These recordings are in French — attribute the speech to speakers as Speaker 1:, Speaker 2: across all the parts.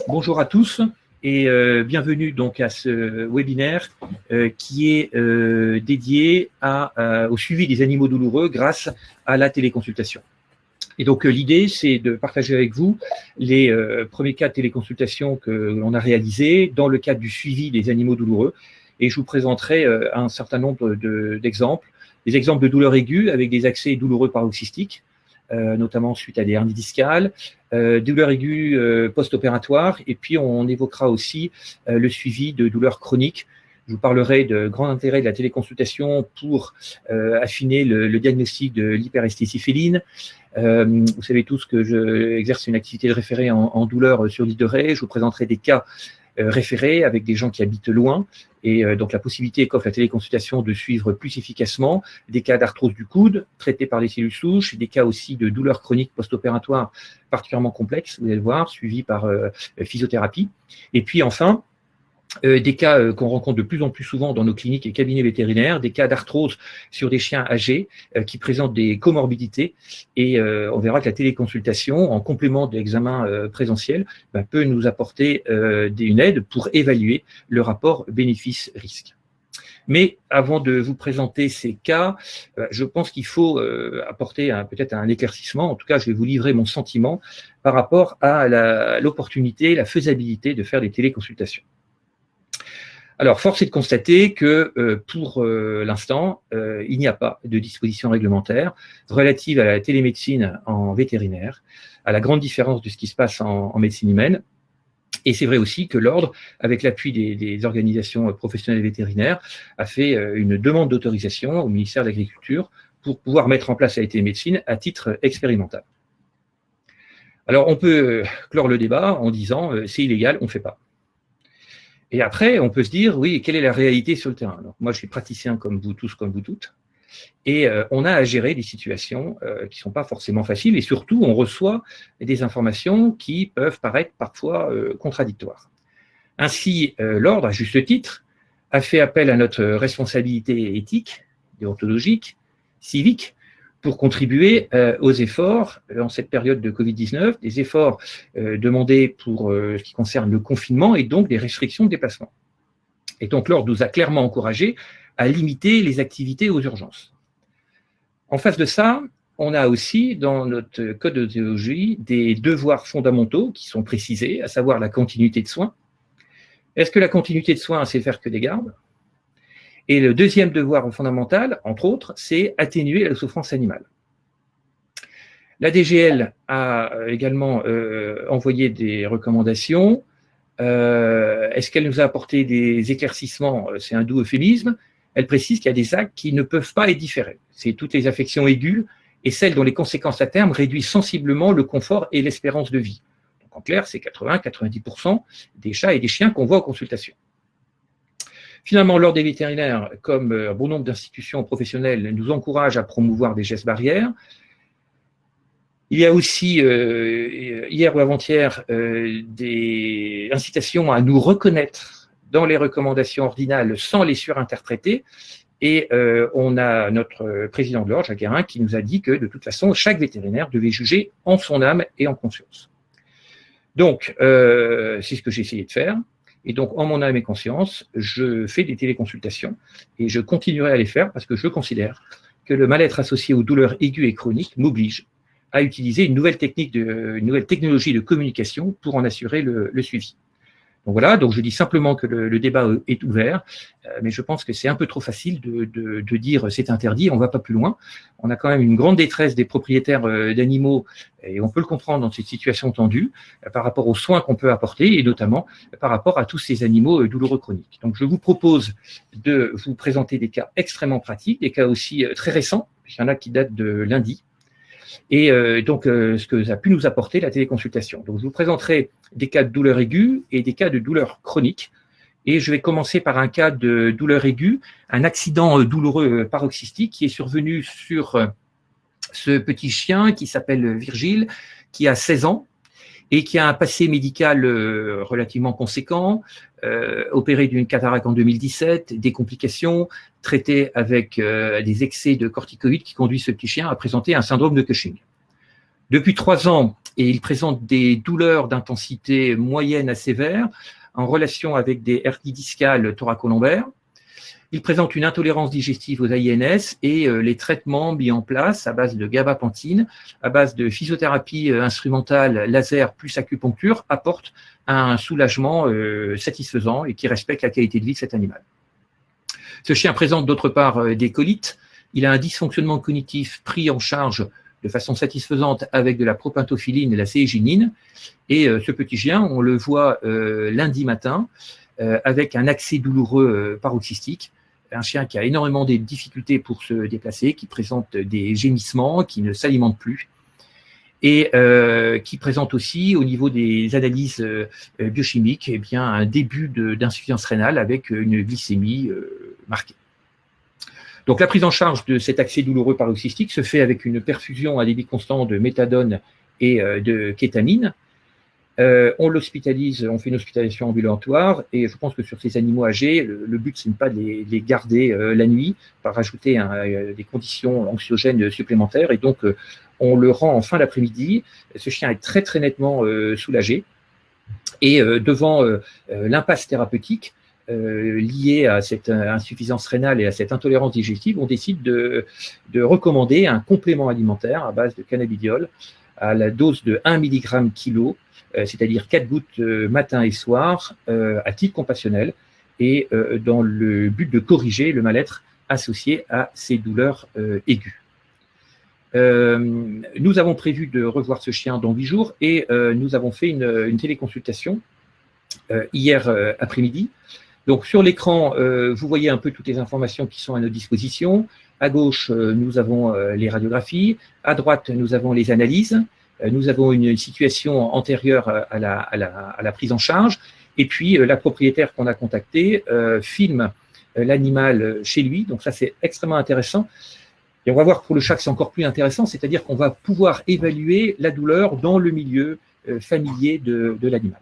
Speaker 1: Bonjour à tous et bienvenue donc à ce webinaire qui est dédié au suivi des animaux douloureux grâce à la téléconsultation. Et donc l'idée, c'est de partager avec vous les premiers cas de téléconsultation que l'on a réalisés dans le cadre du suivi des animaux douloureux. Et je vous présenterai un certain nombre d'exemples, des exemples de douleurs aiguës avec des accès douloureux paroxystiques, notamment suite à des hernies discales, douleurs aiguës post-opératoires, et puis on évoquera aussi le suivi de douleurs chroniques. Je vous parlerai de grand intérêt de la téléconsultation pour affiner le diagnostic de l'hyperesthésie féline. Vous savez tous que j'exerce une activité de référé en douleur sur l'île de Ré. Je vous présenterai des cas référés avec des gens qui habitent loin et donc la possibilité qu'offre la téléconsultation de suivre plus efficacement des cas d'arthrose du coude traités par les cellules souches et des cas aussi de douleurs chroniques post-opératoires particulièrement complexes, vous allez le voir, suivis par physiothérapie. Et puis enfin, des cas qu'on rencontre de plus en plus souvent dans nos cliniques et cabinets vétérinaires, des cas d'arthrose sur des chiens âgés qui présentent des comorbidités. Et on verra que la téléconsultation, en complément de l'examen présentiel, peut nous apporter une aide pour évaluer le rapport bénéfice-risque. Mais avant de vous présenter ces cas, je pense qu'il faut apporter peut-être un éclaircissement. En tout cas, je vais vous livrer mon sentiment par rapport à l'opportunité, la faisabilité de faire des téléconsultations. Alors, force est de constater que pour l'instant, il n'y a pas de disposition réglementaire relative à la télémédecine en vétérinaire, à la grande différence de ce qui se passe en médecine humaine. Et c'est vrai aussi que l'Ordre, avec l'appui des organisations professionnelles vétérinaires, a fait une demande d'autorisation au ministère de l'Agriculture pour pouvoir mettre en place la télémédecine à titre expérimental. Alors, on peut clore le débat en disant c'est illégal, on ne fait pas. Et après, on peut se dire, oui, quelle est la réalité sur le terrain? Donc, moi, je suis praticien comme vous tous, comme vous toutes, et on a à gérer des situations qui ne sont pas forcément faciles, et surtout, on reçoit des informations qui peuvent paraître parfois contradictoires. Ainsi, l'Ordre, à juste titre, a fait appel à notre responsabilité éthique, déontologique, civique, pour contribuer aux efforts en cette période de Covid-19, des efforts demandés pour ce qui concerne le confinement et donc des restrictions de déplacement. Et donc l'Ordre nous a clairement encouragés à limiter les activités aux urgences. En face de ça, on a aussi dans notre code de déontologie des devoirs fondamentaux qui sont précisés, à savoir la continuité de soins. Est-ce que la continuité de soins, c'est faire que des gardes? Et le deuxième devoir fondamental, entre autres, c'est atténuer la souffrance animale. La DGL a également envoyé des recommandations. Est-ce qu'elle nous a apporté des éclaircissements? C'est un doux euphémisme. Elle précise qu'il y a des actes qui ne peuvent pas être différés. C'est toutes les affections aiguës et celles dont les conséquences à terme réduisent sensiblement le confort et l'espérance de vie. Donc en clair, c'est 80-90% des chats et des chiens qu'on voit en consultation. Finalement, l'Ordre des vétérinaires, comme un bon nombre d'institutions professionnelles, nous encourage à promouvoir des gestes barrières. Il y a aussi, hier ou avant-hier, des incitations à nous reconnaître dans les recommandations ordinales sans les surinterpréter. Et on a notre président de l'Ordre, Jacques Guérin, qui nous a dit que, de toute façon, chaque vétérinaire devait juger en son âme et en conscience. Donc, c'est ce que j'ai essayé de faire. Et donc, en mon âme et conscience, je fais des téléconsultations et je continuerai à les faire parce que je considère que le mal-être associé aux douleurs aiguës et chroniques m'oblige à utiliser une nouvelle technologie de communication pour en assurer le suivi. Donc voilà, donc je dis simplement que le débat est ouvert, mais je pense que c'est un peu trop facile de dire c'est interdit, on ne va pas plus loin. On a quand même une grande détresse des propriétaires d'animaux, et on peut le comprendre dans cette situation tendue, par rapport aux soins qu'on peut apporter, et notamment par rapport à tous ces animaux douloureux chroniques. Donc je vous propose de vous présenter des cas extrêmement pratiques, des cas aussi très récents, il y en a qui datent de lundi, et donc ce que ça a pu nous apporter la téléconsultation. Donc je vous présenterai des cas de douleur aiguë et des cas de douleur chronique. Et je vais commencer par un cas de douleur aiguë, un accident douloureux paroxystique qui est survenu sur ce petit chien qui s'appelle Virgile, qui a 16 ans et qui a un passé médical relativement conséquent, opéré d'une cataracte en 2017, des complications, traité avec des excès de corticoïdes qui conduisent ce petit chien à présenter un syndrome de Cushing. Depuis 3 ans, et il présente des douleurs d'intensité moyenne à sévère en relation avec des hernies discales thoracolombaires. Il présente une intolérance digestive aux AINS et les traitements mis en place à base de gabapentine, à base de physiothérapie instrumentale, laser plus acupuncture apportent un soulagement satisfaisant et qui respecte la qualité de vie de cet animal. Ce chien présente d'autre part des colites. Il a un dysfonctionnement cognitif pris en charge de façon satisfaisante avec de la propintophiline et la céginine. Et ce petit chien, on le voit lundi matin avec un accès douloureux paroxystique. Un chien qui a énormément de difficultés pour se déplacer, qui présente des gémissements, qui ne s'alimente plus et qui présente aussi au niveau des analyses biochimiques eh bien, un début d'insuffisance rénale avec une glycémie marquée. Donc la prise en charge de cet accès douloureux paroxystique se fait avec une perfusion à débit constant de méthadone et de kétamine. On l'hospitalise, on fait une hospitalisation ambulatoire et je pense que sur ces animaux âgés, le but c'est pas de les garder la nuit par rajouter des conditions anxiogènes supplémentaires et donc on le rend en fin d'après-midi. Ce chien est très très nettement soulagé et devant l'impasse thérapeutique liée à cette insuffisance rénale et à cette intolérance digestive, on décide de recommander un complément alimentaire à base de cannabidiol à la dose de 1 mg kilo, c'est-à-dire 4 gouttes matin et soir, à titre compassionnel, et dans le but de corriger le mal-être associé à ces douleurs aiguës. Nous avons prévu de revoir ce chien dans 8 jours et nous avons fait une téléconsultation hier après-midi. Donc sur l'écran, vous voyez un peu toutes les informations qui sont à notre disposition. À gauche, nous avons les radiographies. À droite, nous avons les analyses. Nous avons une situation antérieure à la prise en charge. Et puis, la propriétaire qu'on a contactée filme l'animal chez lui. Donc ça, c'est extrêmement intéressant. Et on va voir que pour le chat, c'est encore plus intéressant, c'est-à-dire qu'on va pouvoir évaluer la douleur dans le milieu familier de l'animal.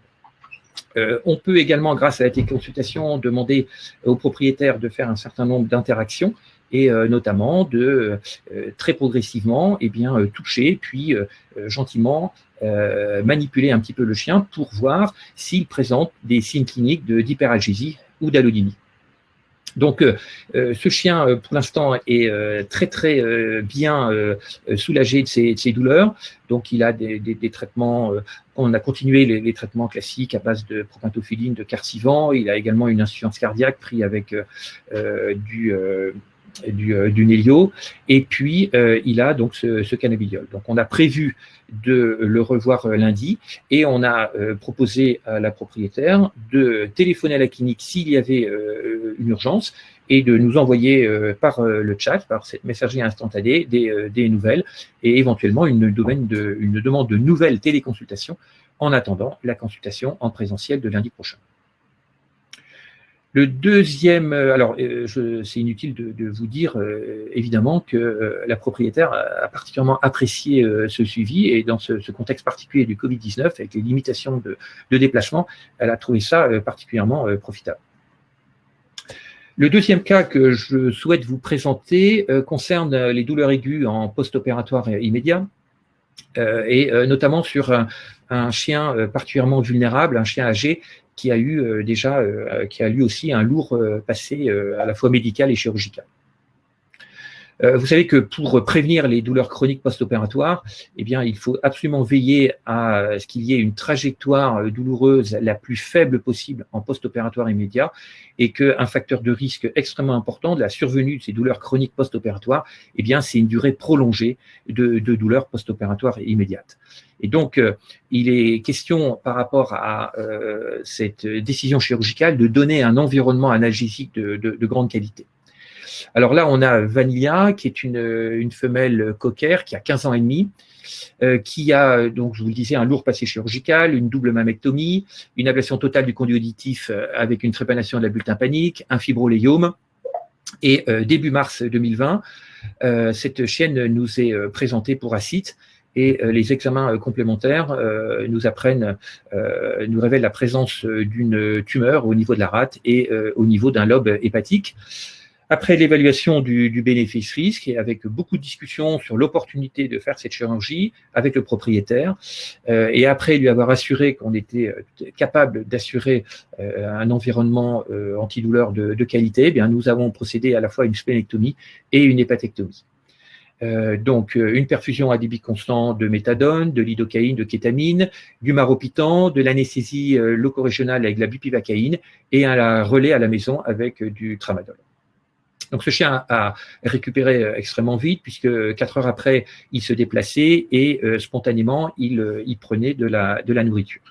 Speaker 1: On peut également, grâce à la téléconsultation, demander au propriétaire de faire un certain nombre d'interactions et notamment de très progressivement toucher, puis gentiment manipuler un petit peu le chien pour voir s'il présente des signes cliniques d'hyperalgésie ou d'allodynie. Donc, ce chien, pour l'instant, est très, très bien soulagé de ses douleurs. Donc, il a des traitements, on a continué les traitements classiques à base de propintophiline, de Carcivan. Il a également une insuffisance cardiaque pris avec du Nélio. Et puis, il a donc ce cannabidiol. Donc, on a prévu de le revoir lundi et on a proposé à la propriétaire de téléphoner à la clinique s'il y avait une urgence et de nous envoyer par le chat, par cette messagerie instantanée, des nouvelles et éventuellement une demande de nouvelles téléconsultations en attendant la consultation en présentiel de lundi prochain. Le deuxième, alors c'est inutile de vous dire évidemment que la propriétaire a particulièrement apprécié ce suivi et dans ce contexte particulier du Covid-19 avec les limitations de déplacement, elle a trouvé ça particulièrement profitable. Le deuxième cas que je souhaite vous présenter concerne les douleurs aiguës en post-opératoire immédiat et notamment sur un chien particulièrement vulnérable, un chien âgé qui a eu qui a lui aussi un lourd passé à la fois médical et chirurgical. Vous savez que pour prévenir les douleurs chroniques post-opératoires, eh bien, il faut absolument veiller à ce qu'il y ait une trajectoire douloureuse la plus faible possible en post-opératoire immédiat et qu'un facteur de risque extrêmement important de la survenue de ces douleurs chroniques post-opératoires, eh bien, c'est une durée prolongée de douleurs post-opératoires immédiates. Et donc, il est question par rapport à cette décision chirurgicale de donner un environnement analgésique de grande qualité. Alors là, on a Vanilla, qui est une femelle cocker qui a 15 ans et demi, qui a, donc je vous le disais, un lourd passé chirurgical, une double mammectomie, une ablation totale du conduit auditif avec une trépanation de la bulle tympanique, un fibroléiome. Et début mars 2020, cette chienne nous est présentée pour ACIT et les examens complémentaires nous révèlent la présence d'une tumeur au niveau de la rate et au niveau d'un lobe hépatique. Après l'évaluation du bénéfice-risque et avec beaucoup de discussions sur l'opportunité de faire cette chirurgie avec le propriétaire, et après lui avoir assuré qu'on était capable d'assurer un environnement antidouleur de qualité, eh bien, nous avons procédé à la fois à une splénectomie et une hépatectomie. Donc, une perfusion à débit constant de méthadone, de lidocaïne, de kétamine, du maropitant, de l'anesthésie loco-régionale avec de la bupivacaïne et un relais à la maison avec du tramadol. Donc, ce chien a récupéré extrêmement vite puisque 4 heures après, il se déplaçait et spontanément, il prenait de la nourriture.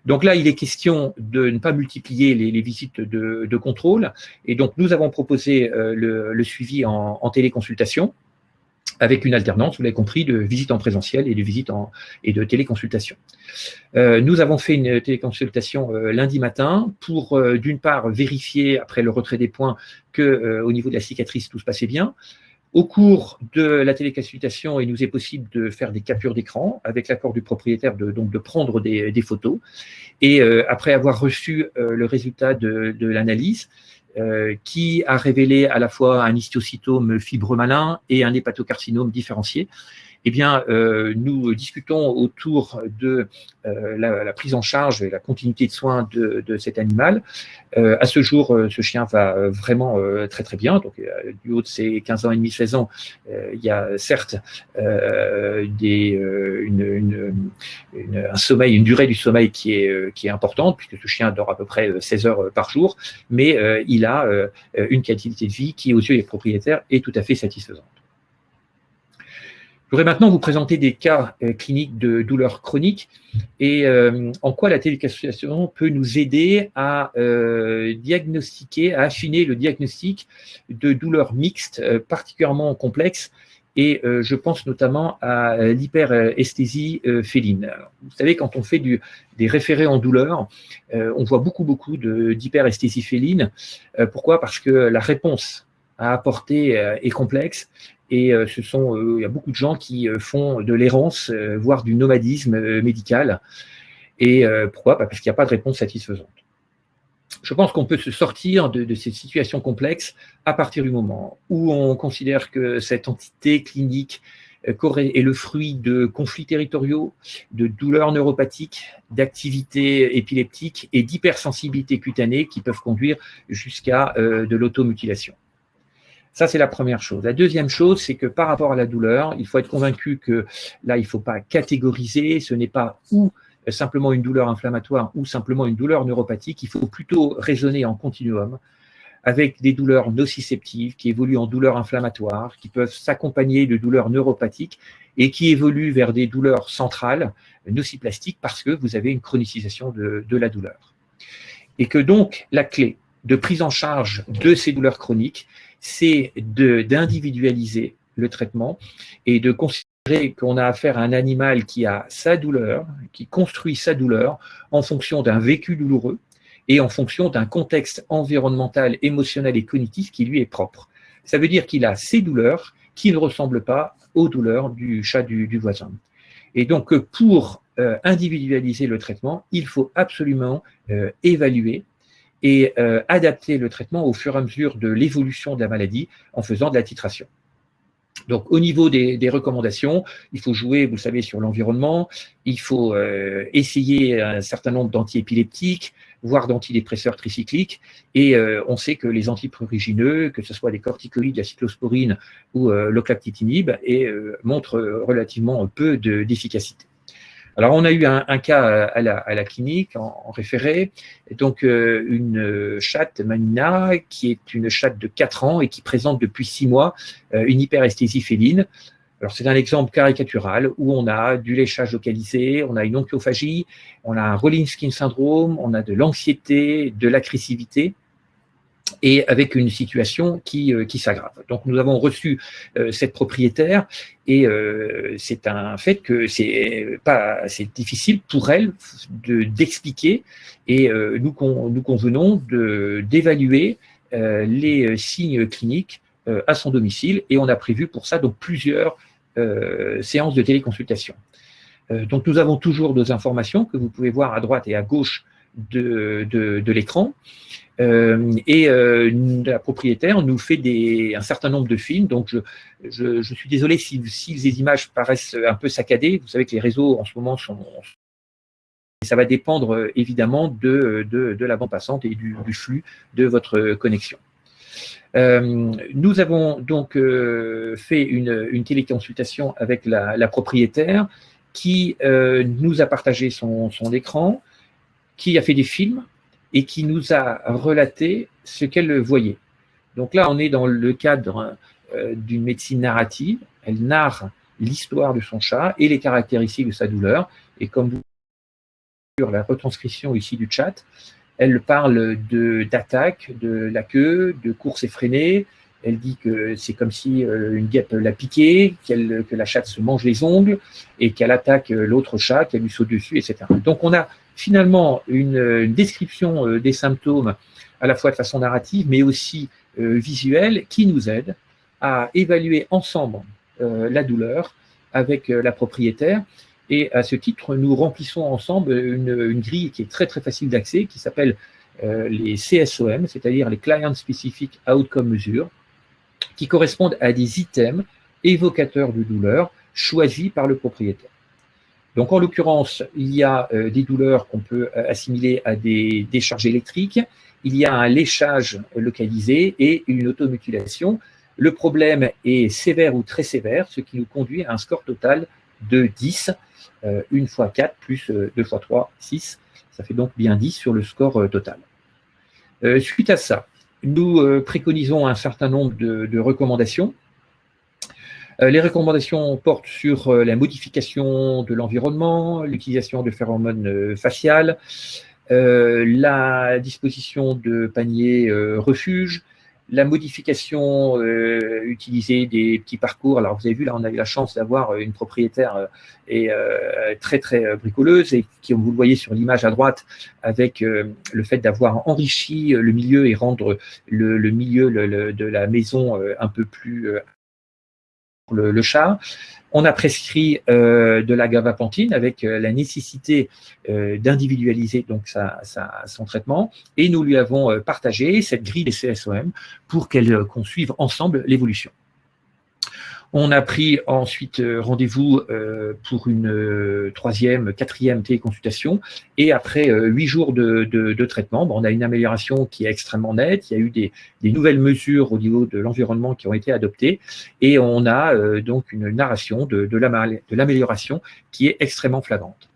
Speaker 1: Donc là, il est question de ne pas multiplier les visites de contrôle. Et donc, nous avons proposé le suivi en téléconsultation, avec une alternance, vous l'avez compris, de visite en présentiel et de visite et de téléconsultation. Nous avons fait une téléconsultation lundi matin pour, d'une part, vérifier, après le retrait des points, qu'au niveau de la cicatrice, tout se passait bien. Au cours de la téléconsultation, il nous est possible de faire des captures d'écran avec l'accord du propriétaire, donc de prendre des photos. Et après avoir reçu le résultat de l'analyse, qui a révélé à la fois un histiocytome fibreux malin et un hépatocarcinome différencié, eh bien, nous discutons autour de la prise en charge et la continuité de soins de cet animal. À ce jour, ce chien va vraiment très très bien. Donc, du haut de ses 15 ans et demi, 16 ans, il y a certes un sommeil, une durée du sommeil qui est importante, puisque ce chien dort à peu près 16 heures par jour, mais il a une qualité de vie qui, aux yeux des propriétaires, est tout à fait satisfaisante. Je voudrais maintenant vous présenter des cas cliniques de douleurs chroniques et en quoi la téléconsultation peut nous aider à diagnostiquer, à affiner le diagnostic de douleurs mixtes particulièrement complexes. Et je pense notamment à l'hyperesthésie féline. Alors, vous savez, quand on fait des référés en douleur, on voit beaucoup d'hyperesthésie féline. Pourquoi? Parce que la réponse à apporter est complexe. Et il y a beaucoup de gens qui font de l'errance, voire du nomadisme médical. Et pourquoi? Parce qu'il n'y a pas de réponse satisfaisante. Je pense qu'on peut se sortir de ces situations complexes à partir du moment où on considère que cette entité clinique est le fruit de conflits territoriaux, de douleurs neuropathiques, d'activités épileptiques et d'hypersensibilité cutanée qui peuvent conduire jusqu'à de l'automutilation. Ça, c'est la première chose. La deuxième chose, c'est que par rapport à la douleur, il faut être convaincu que là, il ne faut pas catégoriser, ce n'est pas ou simplement une douleur inflammatoire ou simplement une douleur neuropathique, il faut plutôt raisonner en continuum avec des douleurs nociceptives qui évoluent en douleurs inflammatoires, qui peuvent s'accompagner de douleurs neuropathiques et qui évoluent vers des douleurs centrales, nociplastiques, parce que vous avez une chronicisation de la douleur. Et que donc, la clé de prise en charge de ces douleurs chroniques, c'est d'individualiser le traitement et de considérer qu'on a affaire à un animal qui a sa douleur, qui construit sa douleur en fonction d'un vécu douloureux et en fonction d'un contexte environnemental, émotionnel et cognitif qui lui est propre. Ça veut dire qu'il a ses douleurs qui ne ressemblent pas aux douleurs du chat du voisin. Et donc, pour individualiser le traitement, il faut absolument évaluer et adapter le traitement au fur et à mesure de l'évolution de la maladie en faisant de la titration. Donc, au niveau des recommandations, il faut jouer, vous le savez, sur l'environnement, il faut essayer un certain nombre d'antiépileptiques, voire d'antidépresseurs tricycliques, et on sait que les antiprurigineux, que ce soit des corticoïdes, la cyclosporine ou l'oclapitinib, montrent relativement peu d'efficacité. Alors, on a eu un cas à la clinique en référé, donc une chatte Manina qui est une chatte de 4 ans et qui présente depuis 6 mois une hyperesthésie féline. Alors, c'est un exemple caricatural où on a du léchage localisé, on a une onchophagie, on a un rolling skin syndrome, on a de l'anxiété, de l'agressivité, et avec une situation qui s'aggrave. Donc, nous avons reçu cette propriétaire et c'est un fait que c'est difficile pour elle d'expliquer et nous convenons d'évaluer les signes cliniques à son domicile et on a prévu pour ça donc plusieurs séances de téléconsultation. Donc, nous avons toujours nos informations que vous pouvez voir à droite et à gauche de l'écran. La propriétaire nous fait un certain nombre de films. Donc, je suis désolé si les images paraissent un peu saccadées. Vous savez que les réseaux en ce moment ça va dépendre évidemment de la bande passante et du flux de votre connexion. Nous avons donc fait une téléconsultation avec la propriétaire qui nous a partagé son écran, qui a fait des films et qui nous a relaté ce qu'elle voyait. Donc là, on est dans le cadre d'une médecine narrative. Elle narre l'histoire de son chat et les caractéristiques de sa douleur. Et comme vous sur la retranscription ici du chat, elle parle d'attaque, de la queue, de course effrénée. Elle dit que c'est comme si une guêpe l'a piqué, que la chatte se mange les ongles et qu'elle attaque l'autre chat, qu'elle lui saute dessus, etc. Donc on a finalement une description des symptômes à la fois de façon narrative, mais aussi visuelle, qui nous aide à évaluer ensemble la douleur avec la propriétaire. Et à ce titre, nous remplissons ensemble une grille qui est très très facile d'accès, qui s'appelle les CSOM, c'est-à-dire les Client Specific Outcome Measures, qui correspondent à des items évocateurs de douleur choisis par le propriétaire. Donc en l'occurrence, il y a des douleurs qu'on peut assimiler à des décharges électriques, il y a un léchage localisé et une automutilation. Le problème est sévère ou très sévère, ce qui nous conduit à un score total de 10, 1 x 4 plus 2 x 3, 6. Ça fait donc bien 10 sur le score total. Suite à ça, nous préconisons un certain nombre de recommandations. Les recommandations portent sur la modification de l'environnement, l'utilisation de phéromones faciales, la disposition de paniers refuge, la modification, utiliser des petits parcours. Alors, vous avez vu, là, on a eu la chance d'avoir une propriétaire très, très bricoleuse et qui, comme vous le voyez sur l'image à droite, avec le fait d'avoir enrichi le milieu et rendre le milieu de la maison un peu plus le chat. On a prescrit de la gabapentine avec la nécessité d'individualiser donc son traitement et nous lui avons partagé cette grille des CSOM pour qu'on suive ensemble l'évolution. On a pris ensuite rendez-vous pour une troisième, quatrième téléconsultation et après 8 jours de traitement, on a une amélioration qui est extrêmement nette. Il y a eu des nouvelles mesures au niveau de l'environnement qui ont été adoptées et on a donc une narration de l'amélioration qui est extrêmement flagrante.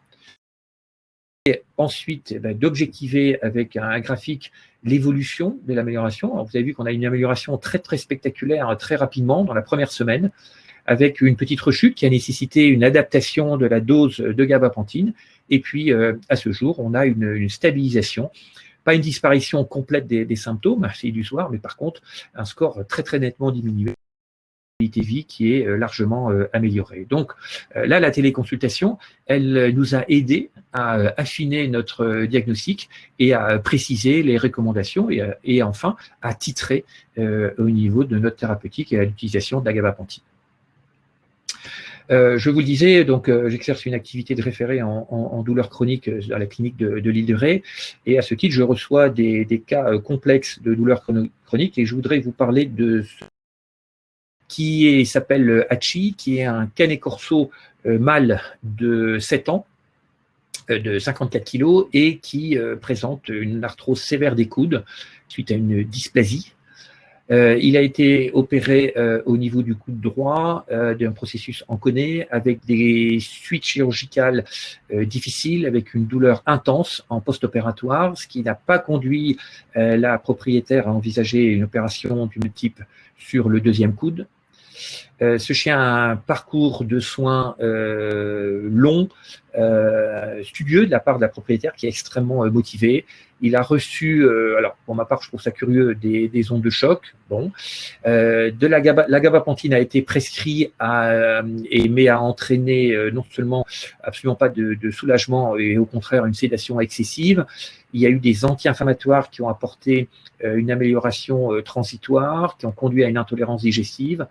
Speaker 1: Et ensuite, d'objectiver avec un graphique l'évolution de l'amélioration. Vous avez vu qu'on a une amélioration très, très spectaculaire très rapidement dans la première semaine avec une petite rechute qui a nécessité une adaptation de la dose de gabapentine. Et puis, à ce jour, on a une stabilisation, pas une disparition complète des symptômes, c'est illusoire, mais par contre, un score très, très nettement diminué. Vie qui est largement améliorée. Donc là, la téléconsultation, elle nous a aidé à affiner notre diagnostic et à préciser les recommandations et enfin à titrer au niveau de notre thérapeutique et à l'utilisation de la gabapentine. Je vous le disais, donc j'exerce une activité de référé en douleur chronique à la clinique de l'île de Ré et à ce titre, je reçois des cas complexes de douleur chronique et je voudrais vous parler de qui s'appelle Hachi, qui est un canet corso mâle de 7 ans, de 54 kg, et qui présente une arthrose sévère des coudes suite à une dysplasie. Il a été opéré au niveau du coude droit d'un processus en Koné avec des suites chirurgicales difficiles, avec une douleur intense en post-opératoire, ce qui n'a pas conduit la propriétaire à envisager une opération du type sur le deuxième coude. Ce chien a un parcours de soins long, studieux de la part de la propriétaire qui est extrêmement motivée. Il a reçu, alors pour ma part je trouve ça curieux, des ondes de choc. Bon, la gabapentine a été prescrite mais a entraîné non seulement absolument pas de soulagement et au contraire une sédation excessive. Il y a eu des anti-inflammatoires qui ont apporté une amélioration transitoire, qui ont conduit à une intolérance digestive.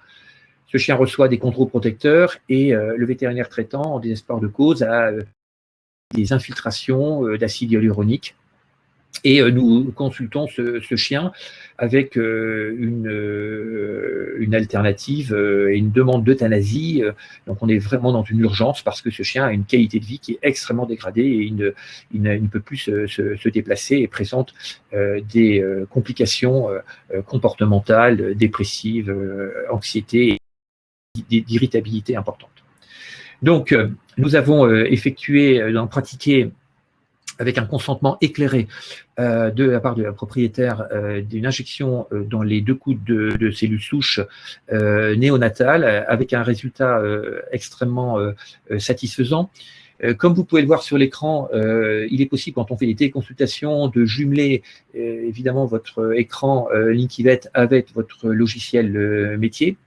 Speaker 1: Ce chien reçoit des contrôles protecteurs et le vétérinaire traitant, en désespoir de cause, a des infiltrations d'acide hyaluronique Et nous consultons ce chien avec une alternative et une demande d'euthanasie. Donc on est vraiment dans une urgence parce que ce chien a une qualité de vie qui est extrêmement dégradée et il ne peut plus se déplacer et présente des complications comportementales, dépressives, anxiété et d'irritabilité importante. Donc nous avons pratiqué avec un consentement éclairé de la part de la propriétaire d'une injection dans les 2 coudes de cellules souches néonatales avec un résultat extrêmement satisfaisant. Comme vous pouvez le voir sur l'écran, il est possible quand on fait des téléconsultations de jumeler évidemment votre écran Linkivet avec votre logiciel métier.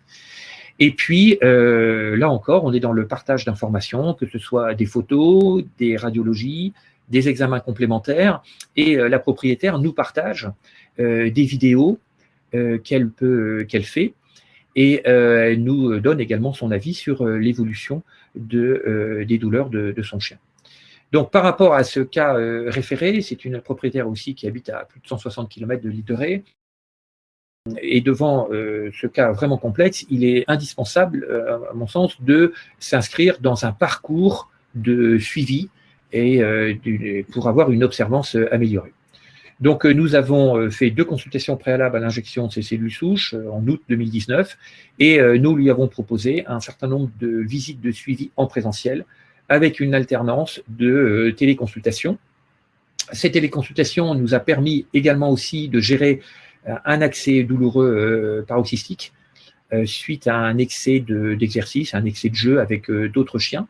Speaker 1: Et puis, là encore, on est dans le partage d'informations, que ce soit des photos, des radiologies, des examens complémentaires, et la propriétaire nous partage des vidéos qu'elle fait, et elle nous donne également son avis sur l'évolution des douleurs de son chien. Donc, par rapport à ce cas référé, c'est une propriétaire aussi qui habite à plus de 160 km de l'île de Ré. Et devant ce cas vraiment complexe, il est indispensable, à mon sens, de s'inscrire dans un parcours de suivi et pour avoir une observance améliorée. Donc, nous avons fait 2 consultations préalables à l'injection de ces cellules souches en août 2019 et nous lui avons proposé un certain nombre de visites de suivi en présentiel avec une alternance de téléconsultations. Ces téléconsultations nous a permis également aussi de gérer un accès douloureux paroxystique suite à un excès d'exercice, un excès de jeu avec d'autres chiens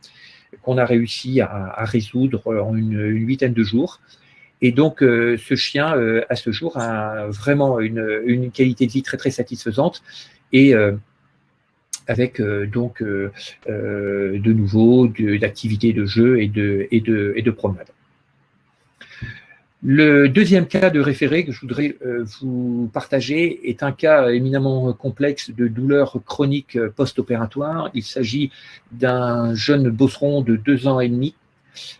Speaker 1: qu'on a réussi à résoudre en une 8aine de jours. Et donc, ce chien, à ce jour, a vraiment une qualité de vie très, très satisfaisante et avec donc de nouveau d'activités de jeu et de promenade. Le deuxième cas de référé que je voudrais vous partager est un cas éminemment complexe de douleur chronique post-opératoire. Il s'agit d'un jeune bosseron de 2 ans et demi,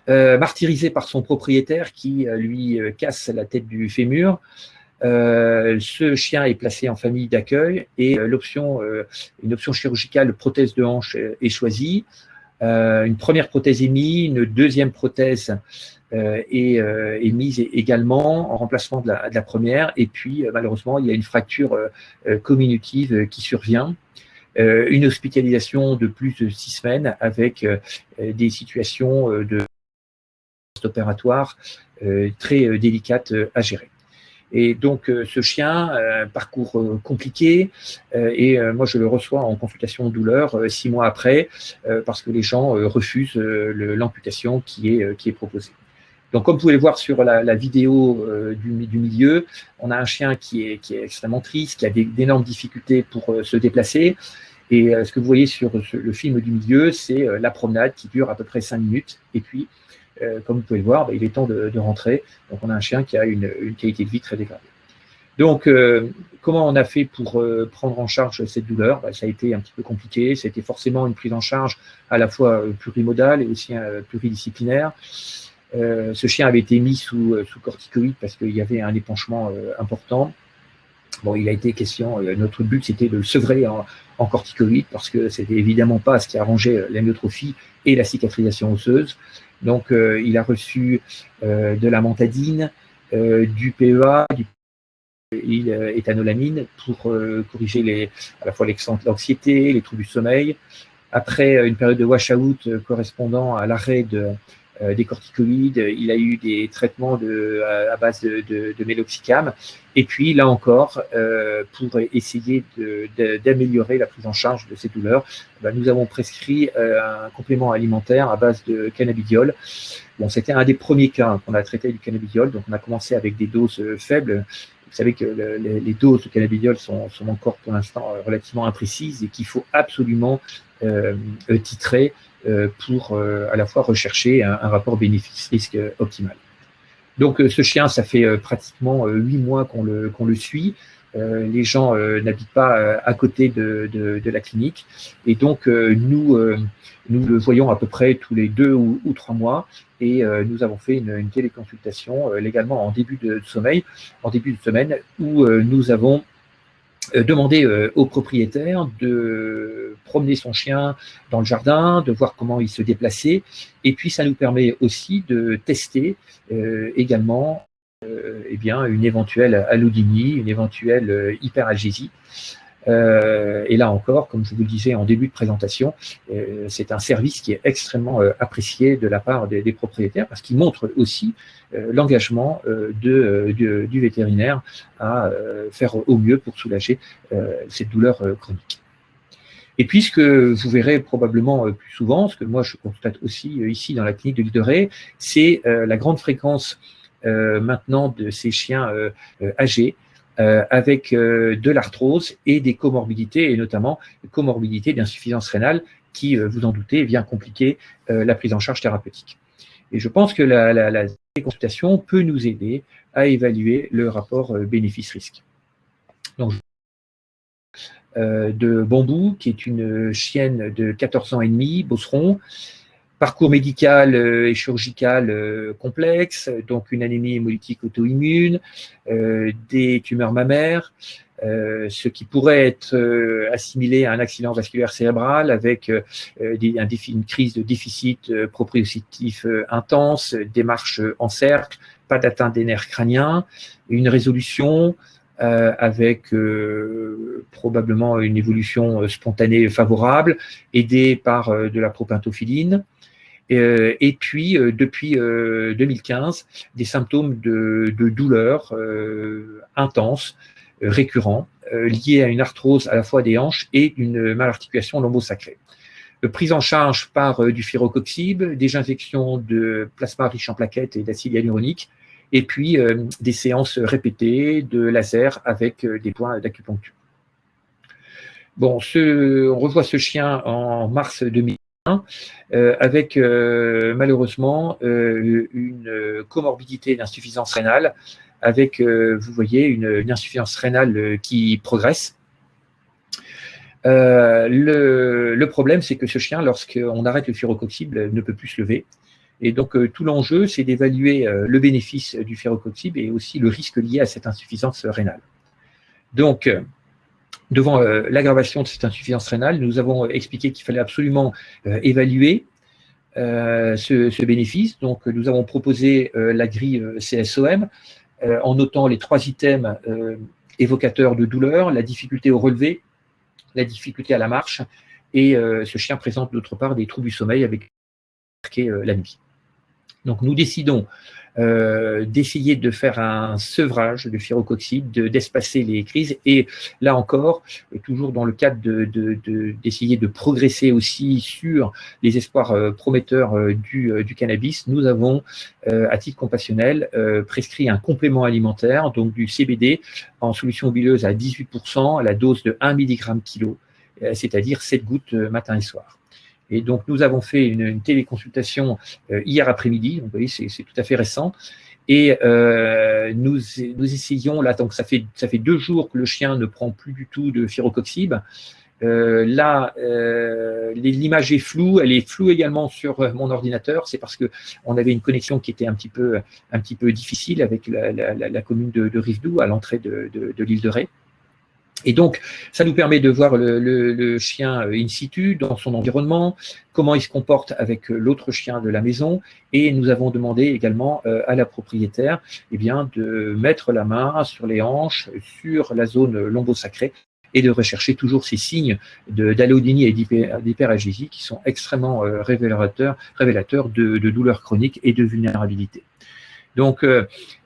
Speaker 1: martyrisé par son propriétaire qui lui casse la tête du fémur. Ce chien est placé en famille d'accueil et une option chirurgicale prothèse de hanche est choisie. Une première prothèse est mise, une deuxième prothèse est mise également en remplacement de la première. Et puis, malheureusement, il y a une fracture comminutive qui survient. Une hospitalisation de plus de 6 semaines avec des situations de post-opératoire très délicates à gérer. Et donc, ce chien, parcours compliqué, et moi, je le reçois en consultation douleur 6 mois après, parce que les gens refusent l'amputation qui est proposée. Donc, comme vous pouvez le voir sur la vidéo du milieu, on a un chien qui est extrêmement triste, qui a d'énormes difficultés pour se déplacer. Et ce que vous voyez sur le film du milieu, c'est la promenade qui dure à peu près 5 minutes. Et puis, comme vous pouvez le voir, il est temps de rentrer. Donc, on a un chien qui a une qualité de vie très dégradée. Donc, comment on a fait pour prendre en charge cette douleur? Ça a été un petit peu compliqué. C'était forcément une prise en charge à la fois plurimodale et aussi pluridisciplinaire. Ce chien avait été mis sous corticoïde parce qu'il y avait un épanchement important. Bon, il a été question, notre but c'était de le sevrer en corticoïde parce que c'était évidemment pas ce qui arrangeait l'amyotrophie et la cicatrisation osseuse. Donc, il a reçu de la mantadine, du PEA, du éthanolamine pour corriger à la fois l'anxiété, les troubles du sommeil. Après une période de wash-out correspondant à l'arrêt des corticoïdes, il a eu des traitements à base de méloxicam. Et puis, là encore, pour essayer d'améliorer la prise en charge de ces douleurs, nous avons prescrit un complément alimentaire à base de cannabidiol. Bon, c'était un des premiers cas qu'on a traité du cannabidiol, donc on a commencé avec des doses faibles. Vous savez que les doses de cannabidiol sont encore pour l'instant relativement imprécises et qu'il faut absolument titrer pour à la fois rechercher un rapport bénéfice-risque optimal. Donc ce chien, ça fait pratiquement 8 mois qu'on le suit. les gens n'habitent pas à côté de la clinique. Et donc, nous le voyons à peu près tous les 2 ou 3 mois. Et nous avons fait une téléconsultation légalement en début de semaine, où nous avons demander au propriétaire de promener son chien dans le jardin, de voir comment il se déplaçait. Et puis, ça nous permet aussi de tester également eh bien, une éventuelle allodynie, une éventuelle hyperalgésie. Et là encore, comme je vous le disais en début de présentation, c'est un service qui est extrêmement apprécié de la part des propriétaires, parce qu'il montre aussi l'engagement du vétérinaire à faire au mieux pour soulager cette douleur chronique. Et puis, ce que vous verrez probablement plus souvent, ce que moi je constate aussi ici dans la clinique de l'Île de Ré, c'est la grande fréquence maintenant de ces chiens âgés, avec de l'arthrose et des comorbidités, et notamment comorbidité d'insuffisance rénale qui, vous en doutez, vient compliquer la prise en charge thérapeutique. Et je pense que la consultation peut nous aider à évaluer le rapport bénéfice-risque. Donc, de Bambou, qui est une chienne de 14 ans et demi, bosseron, parcours médical et chirurgical complexe, donc une anémie hémolytique auto-immune, des tumeurs mammaires, ce qui pourrait être assimilé à un accident vasculaire cérébral avec une crise de déficit proprioceptif intense, démarche en cercle, pas d'atteinte des nerfs crâniens, une résolution avec probablement une évolution spontanée favorable, aidée par de la propintophiline. Et puis, depuis 2015, des symptômes de douleur intenses, récurrents, liés à une arthrose à la fois des hanches et d'une malarticulation lombosacrée. Prise en charge par du firocoxib, des injections de plasma riche en plaquettes et d'acide hyaluronique, et puis des séances répétées de laser avec des points d'acupuncture. Bon, on revoit ce chien en mars 2001 avec malheureusement une comorbidité d'insuffisance rénale, avec, vous voyez, une insuffisance rénale qui progresse. Le problème, c'est que ce chien, lorsqu'on arrête le firocoxib, ne peut plus se lever. Et donc, tout l'enjeu, c'est d'évaluer le bénéfice du firocoxib et aussi le risque lié à cette insuffisance rénale. Donc, devant l'aggravation de cette insuffisance rénale, nous avons expliqué qu'il fallait absolument évaluer ce bénéfice. Donc, nous avons proposé la grille CSOM en notant les 3 items évocateurs de douleur, la difficulté au relevé, la difficulté à la marche, et ce chien présente d'autre part des troubles du sommeil avec la nuit. Donc, nous décidons d'essayer de faire un sevrage de firocoxib, d'espacer les crises, et là encore, toujours dans le cadre d'essayer de progresser aussi sur les espoirs prometteurs du cannabis, nous avons, à titre compassionnel, prescrit un complément alimentaire, donc du CBD en solution huileuse à 18%, à la dose de 1 mg kilo, c'est-à-dire 7 gouttes matin et soir. Et donc, nous avons fait une téléconsultation hier après-midi, donc vous voyez, c'est tout à fait récent, et nous essayons, là, donc ça fait 2 jours que le chien ne prend plus du tout de firocoxib. Là, l'image est floue, elle est floue également sur mon ordinateur, c'est parce qu'on avait une connexion qui était un petit peu difficile avec la commune de Rivedoux à l'entrée de l'île de Ré. Et donc, ça nous permet de voir le chien in situ, dans son environnement, comment il se comporte avec l'autre chien de la maison. Et nous avons demandé également à la propriétaire de mettre la main sur les hanches, sur la zone lombosacrée, et de rechercher toujours ces signes d'allodynie et d'hyperalgésie qui sont extrêmement révélateurs de douleurs chroniques et de vulnérabilité. Donc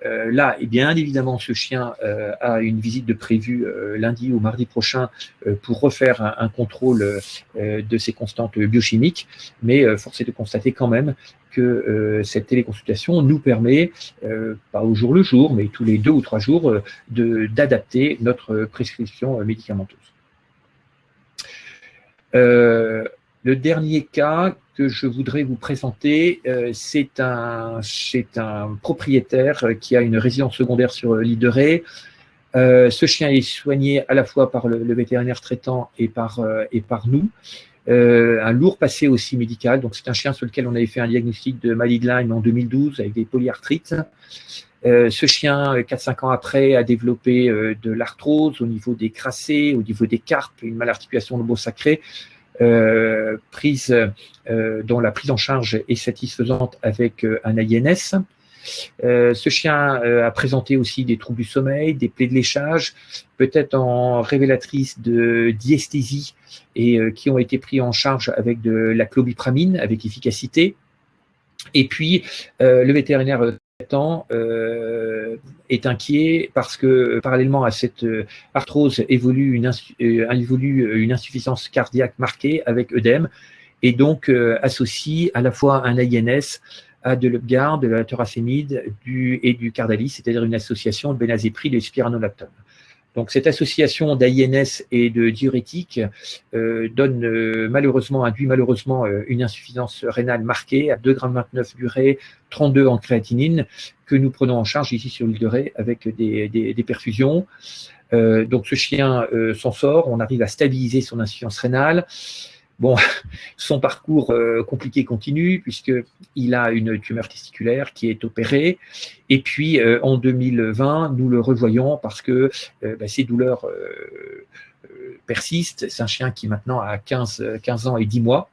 Speaker 1: là, bien évidemment, ce chien a une visite de prévue lundi ou mardi prochain pour refaire un contrôle de ses constantes biochimiques, mais force est de constater quand même que cette téléconsultation nous permet, pas au jour le jour, mais tous les 2 ou 3 jours, d'adapter notre prescription médicamenteuse. Le dernier cas que je voudrais vous présenter, c'est un propriétaire qui a une résidence secondaire sur l'île de Ré, Ce chien est soigné à la fois par le vétérinaire traitant et par nous. Un lourd passé aussi médical. Donc, c'est un chien sur lequel on avait fait un diagnostic de maladie de Lyme en 2012 avec des polyarthrites. Ce chien, 4-5 ans après, a développé de l'arthrose au niveau des crasses, au niveau des carpes, une malarticulation lobo-sacrée, dont la prise en charge est satisfaisante avec un INS. Ce chien a présenté aussi des troubles du sommeil, des plaies de léchage, peut-être en révélatrice de diesthésie et qui ont été pris en charge avec de la clobipramine avec efficacité. Et puis, le vétérinaire traitant est inquiet parce que parallèlement à cette arthrose évolue une insuffisance cardiaque marquée avec œdème et donc associe à la fois un INS à de l'Upgard, de la toracémide et du Cardalis, c'est-à-dire une association de bénazéprid et de spironolactone. Donc cette association d'INS et de diurétiques induit malheureusement une insuffisance rénale marquée à 2,29 g d'urée, 32 en créatinine, que nous prenons en charge ici sur l'île de Ré avec des perfusions. Donc ce chien s'en sort, on arrive à stabiliser son insuffisance rénale. Bon, son parcours compliqué continue puisqu'il a une tumeur testiculaire qui est opérée. Et puis, en 2020, nous le revoyons parce que ces douleurs persistent. C'est un chien qui maintenant a 15 ans et 10 mois.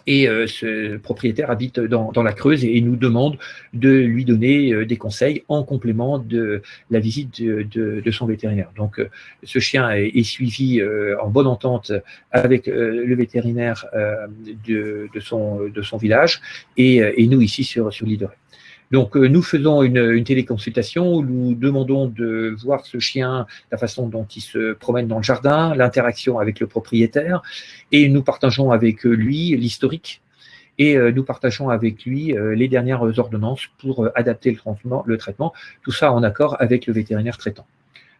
Speaker 1: Et ce propriétaire habite dans la Creuse et nous demande de lui donner des conseils en complément de la visite de son vétérinaire. Donc, ce chien est suivi en bonne entente avec le vétérinaire de son village et nous ici sur l'île de Ré. Donc, nous faisons une téléconsultation où nous demandons de voir ce chien, la façon dont il se promène dans le jardin, l'interaction avec le propriétaire, et nous partageons avec lui l'historique et nous partageons avec lui les dernières ordonnances pour adapter le traitement, tout ça en accord avec le vétérinaire traitant.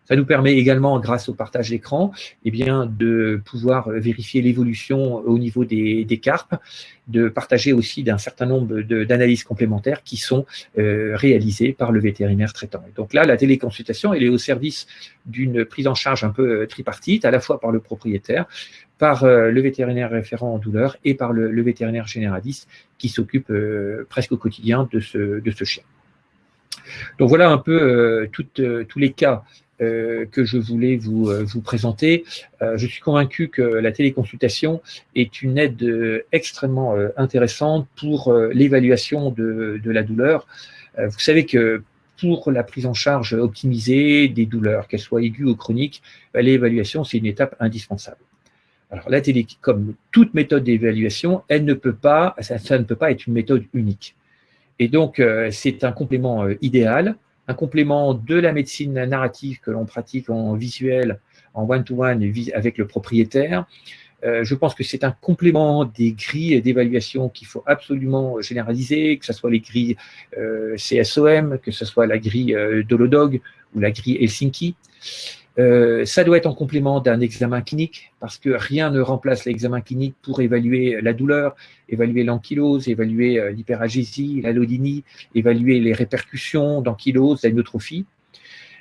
Speaker 1: Ça nous permet également, grâce au partage d'écran, de pouvoir vérifier l'évolution au niveau des carpes, de partager aussi d'un certain nombre d'analyses complémentaires qui sont réalisées par le vétérinaire traitant. Et donc là, la téléconsultation, elle est au service d'une prise en charge un peu tripartite, à la fois par le propriétaire, par le vétérinaire référent en douleur et par le vétérinaire généraliste qui s'occupe presque au quotidien de ce chien. Donc voilà un peu tous les cas que je voulais vous présenter. Je suis convaincu que la téléconsultation est une aide extrêmement intéressante pour l'évaluation de la douleur. Vous savez que pour la prise en charge optimisée des douleurs, qu'elles soient aiguës ou chroniques, l'évaluation, c'est une étape indispensable. Alors la télé, comme toute méthode d'évaluation, ça ne peut pas être une méthode unique. Et donc, c'est un complément idéal, un complément de la médecine narrative que l'on pratique en visuel, en one-to-one avec le propriétaire. Je pense que c'est un complément des grilles d'évaluation qu'il faut absolument généraliser, que ce soit les grilles CSOM, que ce soit la grille d'Holodog ou la grille Helsinki. Ça doit être en complément d'un examen clinique parce que rien ne remplace l'examen clinique pour évaluer la douleur, évaluer l'ankylose, évaluer l'hyperagésie, l'allodynie, évaluer les répercussions d'ankylose, d'anéotrophie.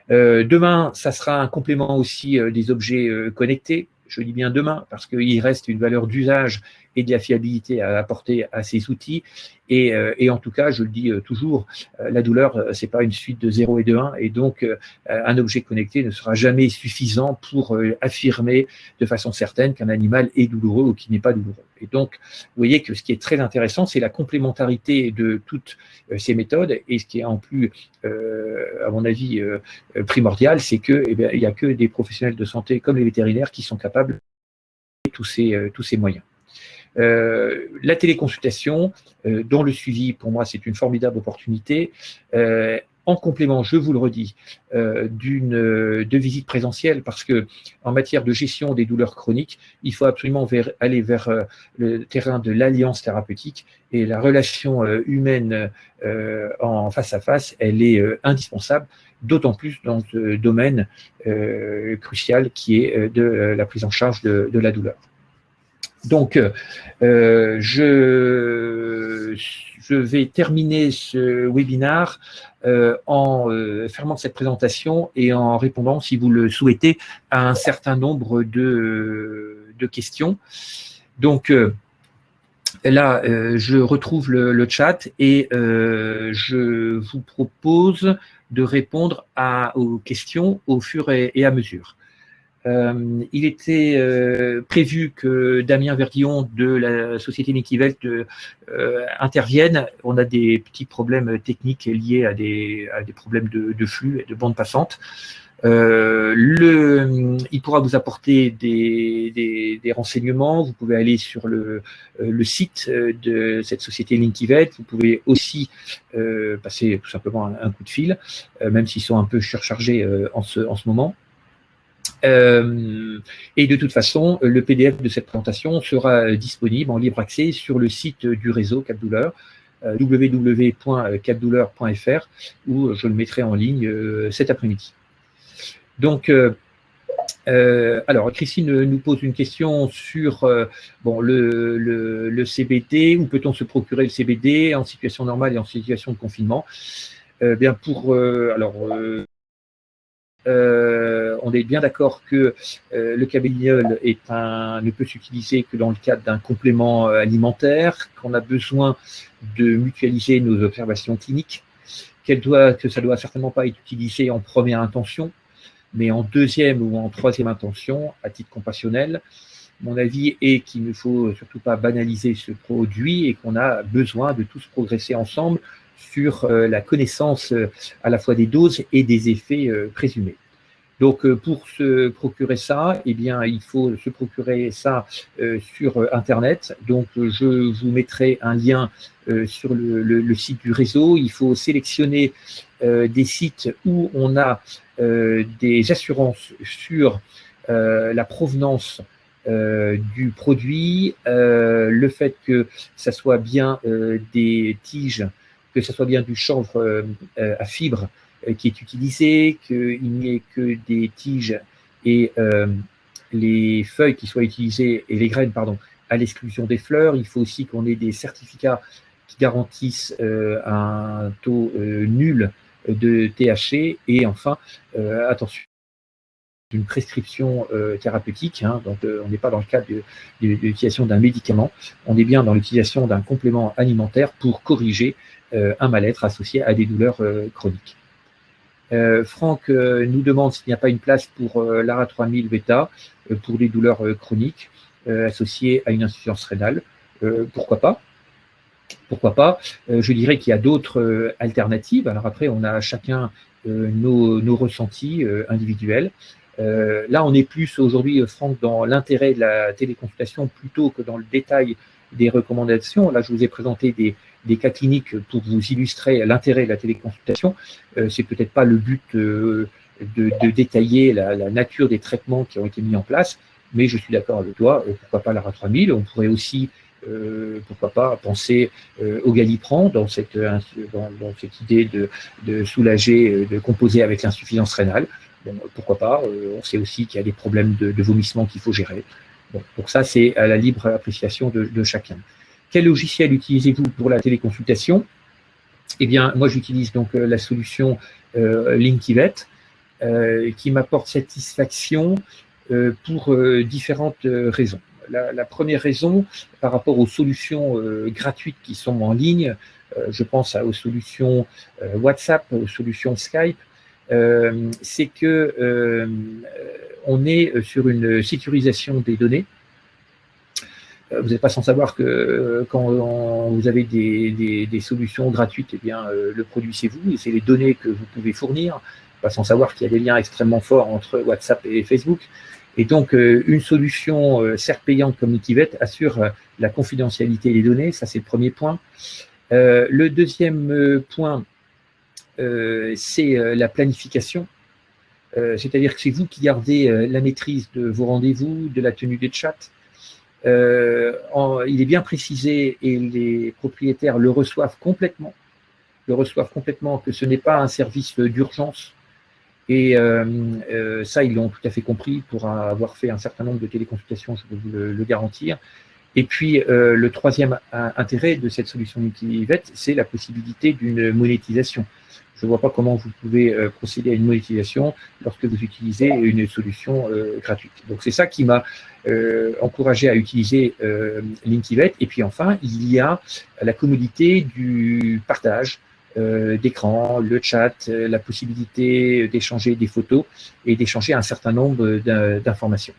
Speaker 1: Demain, ça sera un complément aussi des objets connectés. Je dis bien demain parce qu'il reste une valeur d'usage et de la fiabilité à apporter à ces outils. Et en tout cas, je le dis toujours, la douleur, c'est pas une suite de 0 et de 1. Et donc, un objet connecté ne sera jamais suffisant pour affirmer de façon certaine qu'un animal est douloureux ou qu'il n'est pas douloureux. Et donc, vous voyez que ce qui est très intéressant, c'est la complémentarité de toutes ces méthodes. Et ce qui est en plus, à mon avis, primordial, c'est que, il n'y a que des professionnels de santé comme les vétérinaires qui sont capables de tous ces moyens. La téléconsultation, dont le suivi, pour moi, c'est une formidable opportunité. En complément, je vous le redis, de visites présentielles, parce que en matière de gestion des douleurs chroniques, il faut absolument aller vers le terrain de l'alliance thérapeutique et la relation humaine en face à face, elle est indispensable, d'autant plus dans ce domaine crucial qui est de la prise en charge de la douleur. Donc, je vais terminer ce webinaire en fermant cette présentation et en répondant, si vous le souhaitez, à un certain nombre de questions. Donc, là, je retrouve le chat et je vous propose de répondre aux questions au fur et à mesure. Il était prévu que Damien Verdillon de la société Linkivelt intervienne. On a des petits problèmes techniques liés à des problèmes de flux et de bande passante. Il pourra vous apporter des renseignements. Vous pouvez aller sur le site de cette société Linkivelt. Vous pouvez aussi passer tout simplement un coup de fil, même s'ils sont un peu surchargés en ce moment. Et de toute façon, le PDF de cette présentation sera disponible en libre accès sur le site du réseau Capdouleur, www.capdouleur.fr, où je le mettrai en ligne cet après-midi. Donc, alors, Christine nous pose une question sur bon, le CBD. Où peut-on se procurer le CBD en situation normale et en situation de confinement? Bien pour on est bien d'accord que le cabéliol ne peut s'utiliser que dans le cadre d'un complément alimentaire, qu'on a besoin de mutualiser nos observations cliniques, que ça doit certainement pas être utilisé en première intention, mais en deuxième ou en troisième intention, à titre compassionnel. Mon avis est qu'il ne faut surtout pas banaliser ce produit et qu'on a besoin de tous progresser ensemble sur la connaissance à la fois des doses et des effets présumés. Donc, pour se procurer ça, eh bien, il faut se procurer ça sur Internet. Donc, je vous mettrai un lien sur le site du réseau. Il faut sélectionner des sites où on a des assurances sur la provenance du produit, le fait que ça soit bien des tiges, que ça soit bien du chanvre à fibres qui est utilisé, qu'il n'y ait que des tiges et les feuilles qui soient utilisées, et les graines, pardon, à l'exclusion des fleurs. Il faut aussi qu'on ait des certificats qui garantissent un taux nul de THC. Et enfin, attention, d'une prescription thérapeutique, hein, donc on n'est pas dans le cadre de l'utilisation d'un médicament, on est bien dans l'utilisation d'un complément alimentaire pour corriger un mal-être associé à des douleurs chroniques. Franck nous demande s'il n'y a pas une place pour l'ARA 3000 bêta pour des douleurs chroniques associées à une insuffisance rénale. Pourquoi pas? Pourquoi pas? Je dirais qu'il y a d'autres alternatives. Alors après, on a chacun nos ressentis individuels. Là, on est plus aujourd'hui, Franck, dans l'intérêt de la téléconsultation plutôt que dans le détail des recommandations. Là, je vous ai présenté des cas cliniques pour vous illustrer l'intérêt de la téléconsultation. C'est peut-être pas le but de détailler la nature des traitements qui ont été mis en place, mais je suis d'accord avec toi, pourquoi pas l'ARA 3000. On pourrait aussi, pourquoi pas, penser au Galliprant dans cette idée de soulager, de composer avec l'insuffisance rénale. Bon, pourquoi pas, on sait aussi qu'il y a des problèmes de vomissement qu'il faut gérer. Bon, donc ça, c'est à la libre appréciation de chacun. Quel logiciel utilisez-vous pour la téléconsultation? Eh bien, moi, j'utilise donc la solution Linkivelt qui m'apporte satisfaction pour différentes raisons. La première raison, par rapport aux solutions gratuites qui sont en ligne, je pense aux solutions WhatsApp, aux solutions Skype, c'est que on est sur une sécurisation des données. Vous n'êtes pas sans savoir que quand vous avez des solutions gratuites, eh bien, le produit c'est vous et c'est les données que vous pouvez fournir. Pas sans savoir qu'il y a des liens extrêmement forts entre WhatsApp et Facebook. Et donc, une solution certes payante comme Linkivelt assure la confidentialité des données. Ça, c'est le premier point. Le deuxième point, c'est la planification. C'est-à-dire que c'est vous qui gardez la maîtrise de vos rendez-vous, de la tenue des chats. Il est bien précisé et les propriétaires le reçoivent complètement que ce n'est pas un service d'urgence Et ça, ils l'ont tout à fait compris pour avoir fait un certain nombre de téléconsultations, je peux vous le garantir. Et puis, le troisième intérêt de cette solution Linkivet, c'est la possibilité d'une monétisation. Je ne vois pas comment vous pouvez procéder à une monétisation lorsque vous utilisez une solution gratuite. Donc, c'est ça qui m'a encouragé à utiliser Linkivet. Et puis, enfin, il y a la commodité du partage d'écran, le chat, la possibilité d'échanger des photos et d'échanger un certain nombre d'informations.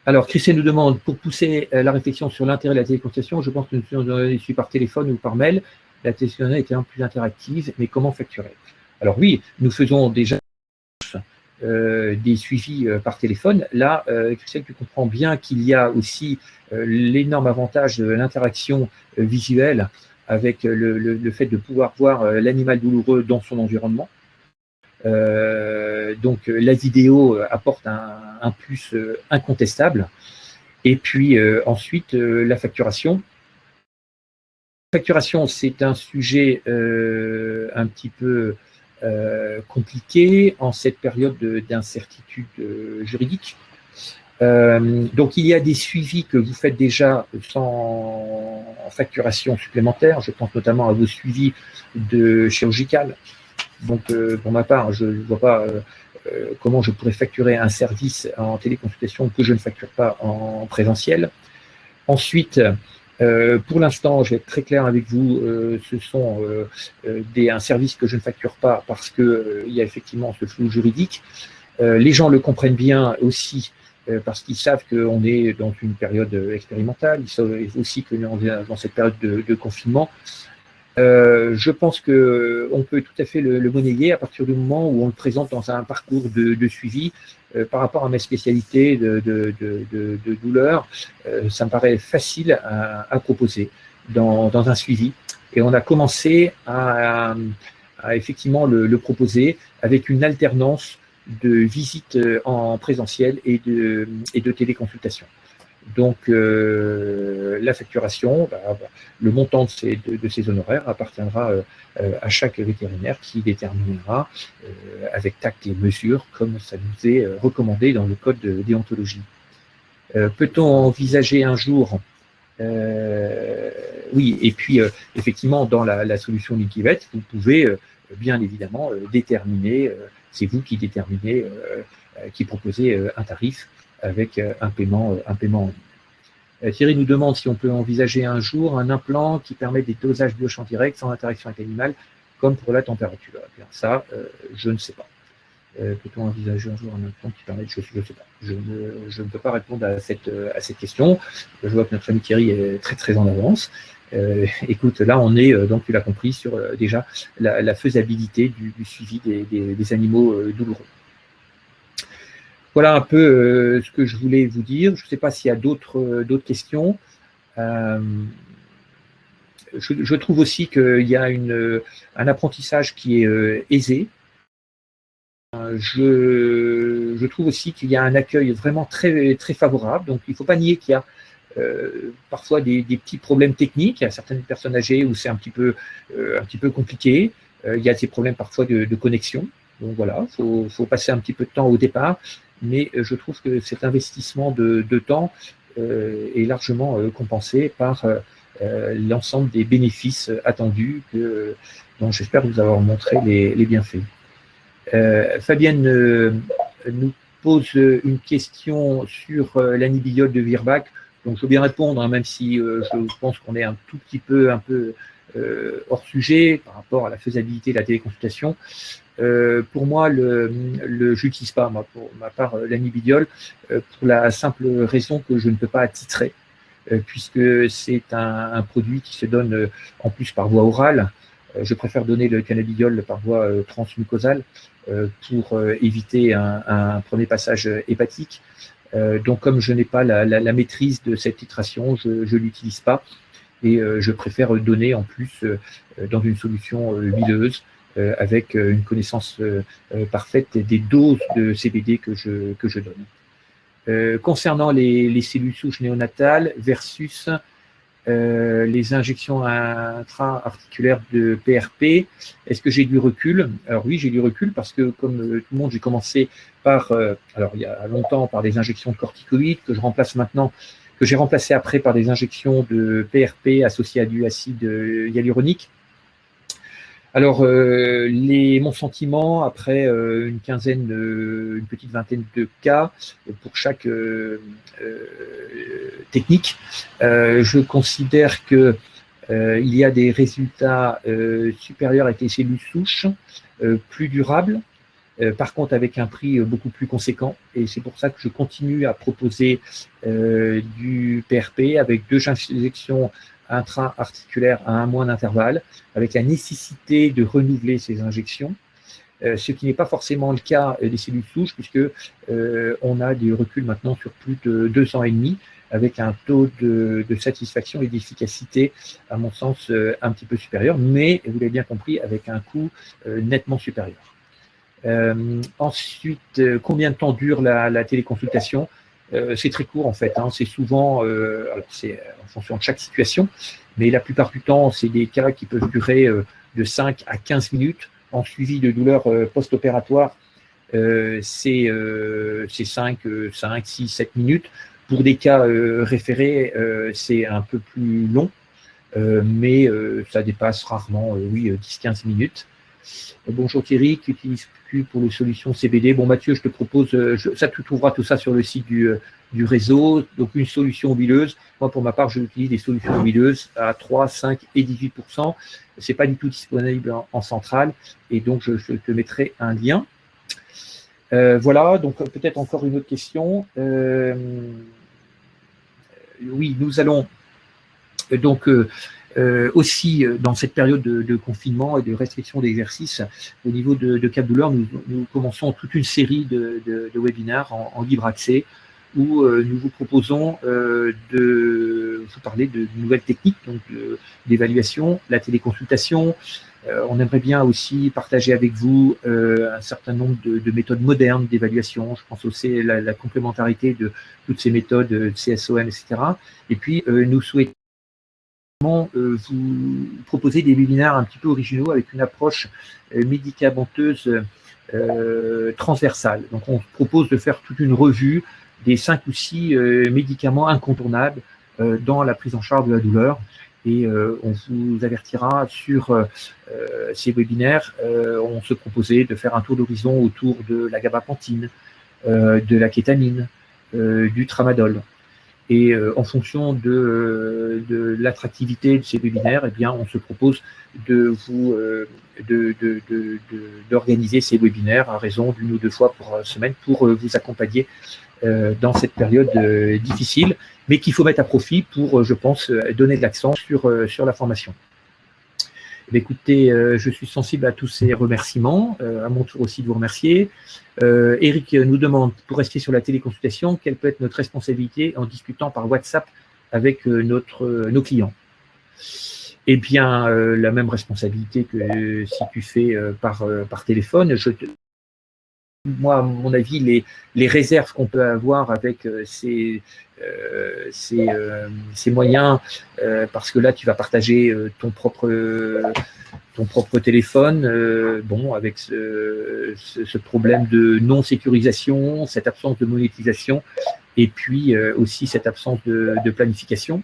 Speaker 1: Alors, Christian nous demande, pour pousser la réflexion sur l'intérêt de la téléconsultation, je pense que nous avons reçu par téléphone ou par mail, la téléconsultation était un peu plus interactive, mais comment facturer? Alors oui, nous faisons déjà des suivis par téléphone. Là, Christian, tu comprends bien qu'il y a aussi l'énorme avantage de l'interaction visuelle avec le fait de pouvoir voir l'animal douloureux dans son environnement. Donc la vidéo apporte un plus incontestable. Et puis ensuite, la facturation. La facturation, c'est un sujet un petit peu compliqué en cette période d'incertitude juridique. Donc, il y a des suivis que vous faites déjà sans facturation supplémentaire. Je pense notamment à vos suivis de chirurgical. Donc, pour ma part, je ne vois pas comment je pourrais facturer un service en téléconsultation que je ne facture pas en présentiel. Ensuite, pour l'instant, je vais être très clair avec vous, ce sont un service que je ne facture pas parce qu'il y a effectivement ce flou juridique. Les gens le comprennent bien aussi parce qu'ils savent qu'on est dans une période expérimentale, ils savent aussi que nous sommes dans cette période de confinement. Je pense qu'on peut tout à fait le monnayer à partir du moment où on le présente dans un parcours de suivi par rapport à mes spécialités de douleur. Ça me paraît facile à proposer dans un suivi. Et on a commencé à effectivement le proposer avec une alternance de visites en présentiel et de téléconsultation. Donc, la facturation, le montant de ces honoraires appartiendra à chaque vétérinaire qui déterminera avec tact et mesure, comme ça nous est recommandé dans le code de déontologie. Peut-on envisager un jour oui, et puis effectivement, dans la solution Linkivet, vous pouvez bien évidemment déterminer, c'est vous qui déterminez, qui proposez un tarif avec un paiement en ligne. Thierry nous demande si on peut envisager un jour un implant qui permet des dosages biochamps directs sans interaction avec l'animal, comme pour la température. Bien, ça, je ne sais pas. Peut-on envisager un jour un implant qui permet de... Je ne sais pas. Je ne peux pas répondre à cette question. Je vois que notre ami Thierry est très très en avance. Écoute, là on est, donc tu l'as compris, sur déjà la faisabilité du suivi des animaux douloureux. Voilà un peu ce que je voulais vous dire. Je ne sais pas s'il y a d'autres questions. Je trouve aussi qu'il y a un apprentissage qui est aisé. Je trouve aussi qu'il y a un accueil vraiment très, très favorable. Donc, il ne faut pas nier qu'il y a parfois des petits problèmes techniques. Il y a certaines personnes âgées où c'est un petit peu compliqué. Il y a des problèmes parfois de connexion. Donc voilà, il faut passer un petit peu de temps au départ. Mais je trouve que cet investissement de temps est largement compensé par l'ensemble des bénéfices attendus dont j'espère vous avoir montré les bienfaits. Fabienne nous pose une question sur l'anibidiol de Virbac. Donc je veux bien répondre, hein, même si je pense qu'on est un tout petit peu hors sujet par rapport à la faisabilité de la téléconsultation. Pour moi, je n'utilise pas, moi, pour ma part, l'anibidiol, pour la simple raison que je ne peux pas attitrer, puisque c'est un produit qui se donne en plus par voie orale. Je préfère donner le cannabidiol par voie transmucosale pour éviter un premier passage hépatique. Donc, comme je n'ai pas la maîtrise de cette titration, je ne l'utilise pas et je préfère donner en plus dans une solution huileuse avec une connaissance parfaite des doses de CBD que je donne. Concernant les cellules souches néonatales versus les injections intra-articulaires de PRP. Est-ce que j'ai du recul? Alors oui, j'ai du recul parce que comme tout le monde, j'ai commencé par, alors il y a longtemps, par des injections de corticoïdes que je remplace maintenant, que j'ai remplacé après par des injections de PRP associées à du acide hyaluronique. Alors, mon sentiment, après une petite vingtaine de cas, pour chaque technique, je considère que il y a des résultats supérieurs avec les cellules souches, plus durables, par contre avec un prix beaucoup plus conséquent. Et c'est pour ça que je continue à proposer du PRP avec 2 injections intra-articulaires à 1 mois d'intervalle, avec la nécessité de renouveler ces injections, ce qui n'est pas forcément le cas des cellules souches, puisque on a des reculs maintenant sur plus de 2 ans et demi, avec un taux de satisfaction et d'efficacité, à mon sens, un petit peu supérieur, mais, vous l'avez bien compris, avec un coût nettement supérieur. Ensuite, combien de temps dure la téléconsultation? C'est très court en fait, hein. C'est souvent, alors c'est en fonction de chaque situation, mais la plupart du temps, c'est des cas qui peuvent durer de 5 à 15 minutes en suivi de douleurs post-opératoires. C'est 5, 6, 7 minutes. Pour des cas référés, c'est un peu plus long, mais ça dépasse rarement, 10-15 minutes. Bonjour Thierry, qui utilise Q pour les solutions CBD. Bon Mathieu, je te propose, ça tu trouveras tout ça sur le site du réseau. Donc une solution huileuse. Moi pour ma part, j'utilise des solutions huileuses à 3, 5 et 18%. C'est pas du tout disponible en centrale et donc je te mettrai un lien. Voilà, donc peut-être encore une autre question. Oui, nous allons donc aussi dans cette période de confinement et de restriction d'exercice, au niveau de cas de douleur, nous commençons toute une série de webinaires en libre accès où nous vous proposons de vous parler de nouvelles techniques, donc d'évaluation, la téléconsultation. On aimerait bien aussi partager avec vous un certain nombre de méthodes modernes d'évaluation. Je pense aussi à la complémentarité de toutes ces méthodes CSOM, etc. Et puis, nous souhaitons vous proposer des webinaires un petit peu originaux avec une approche médicamenteuse transversale. Donc, on propose de faire toute une revue des 5 ou 6 médicaments incontournables dans la prise en charge de la douleur. Et on vous avertira sur ces webinaires. On se proposait de faire un tour d'horizon autour de la gabapentine, de la kétamine, du tramadol. Et en fonction de l'attractivité de ces webinaires, eh bien, on se propose d'organiser ces webinaires à raison d'1 ou 2 fois par semaine pour vous accompagner dans cette période difficile, mais qu'il faut mettre à profit pour, je pense, donner de l'accent sur la formation. Écoutez, je suis sensible à tous ces remerciements, à mon tour aussi de vous remercier. Eric nous demande, pour rester sur la téléconsultation, quelle peut être notre responsabilité en discutant par WhatsApp avec nos clients? Eh bien, la même responsabilité que si tu fais par téléphone. Moi, à mon avis, les réserves qu'on peut avoir avec ces moyens, parce que là, tu vas partager ton propre téléphone, bon, avec ce problème de non-sécurisation, cette absence de monétisation, et puis aussi cette absence de planification.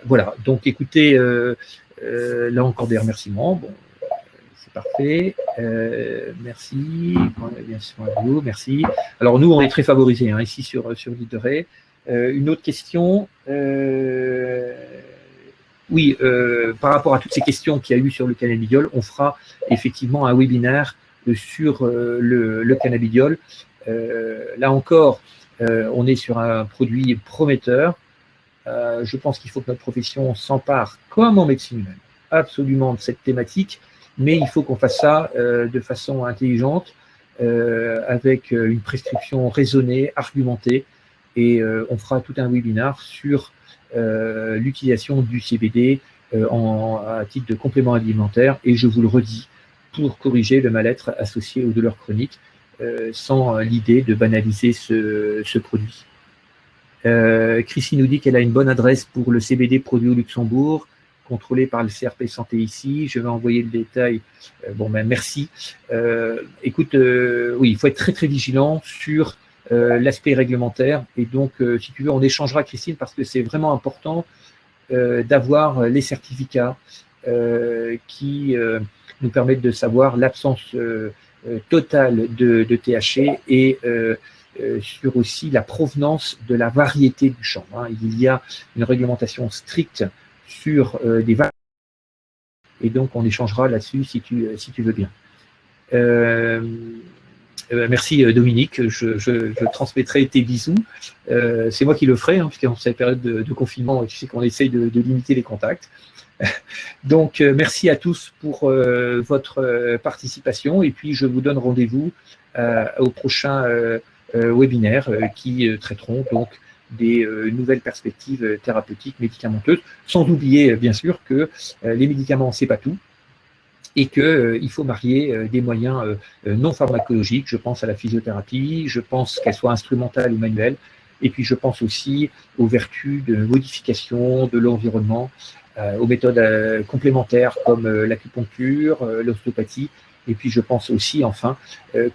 Speaker 1: Voilà, donc écoutez, là encore des remerciements. Bon, c'est parfait. Merci. Bien sûr, à vous. Merci. Alors nous, on est très favorisés hein, ici sur Leaderay. Une autre question. Oui, par rapport à toutes ces questions qu'il y a eu sur le cannabidiol, on fera effectivement un webinaire sur le cannabidiol. Là encore, on est sur un produit prometteur. Je pense qu'il faut que notre profession s'empare, comme en médecine humaine, absolument de cette thématique, mais il faut qu'on fasse ça de façon intelligente, avec une prescription raisonnée, argumentée, et on fera tout un webinaire sur l'utilisation du CBD à titre de complément alimentaire, et je vous le redis, pour corriger le mal-être associé aux douleurs chroniques, sans l'idée de banaliser ce produit. Christine nous dit qu'elle a une bonne adresse pour le CBD produit au Luxembourg, contrôlé par le CRP Santé ici. Je vais envoyer le détail. Bon, ben merci. Écoute, oui, il faut être très très vigilant sur l'aspect réglementaire. Et donc, si tu veux, on échangera, Christine, parce que c'est vraiment important d'avoir les certificats qui nous permettent de savoir l'absence totale de THC et sur aussi la provenance de la variété du chanvre. Hein. Il y a une réglementation stricte sur des variétés et donc on échangera là-dessus si tu veux bien. Merci Dominique, je transmettrai tes bisous. C'est moi qui le ferai, hein, puisqu'en cette période de confinement, tu sais qu'on essaye de limiter les contacts. Donc, merci à tous pour votre participation et puis je vous donne rendez-vous au prochain webinaire qui traiteront donc des nouvelles perspectives thérapeutiques médicamenteuses, sans oublier bien sûr que les médicaments, c'est pas tout et qu'il faut marier des moyens non pharmacologiques. Je pense à la physiothérapie, je pense qu'elle soit instrumentale ou manuelle, et puis je pense aussi aux vertus de modification de l'environnement, aux méthodes complémentaires comme l'acupuncture, l'ostéopathie, et puis je pense aussi enfin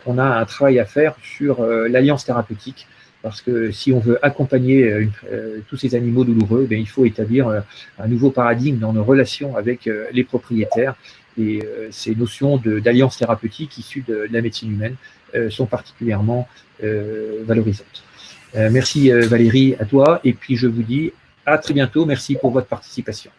Speaker 1: qu'on a un travail à faire sur l'alliance thérapeutique, parce que si on veut accompagner tous ces animaux douloureux, il faut établir un nouveau paradigme dans nos relations avec les propriétaires, et ces notions d'alliance thérapeutique issues de la médecine humaine sont particulièrement valorisantes. Merci Valérie, à toi, et puis je vous dis à très bientôt. Merci pour votre participation.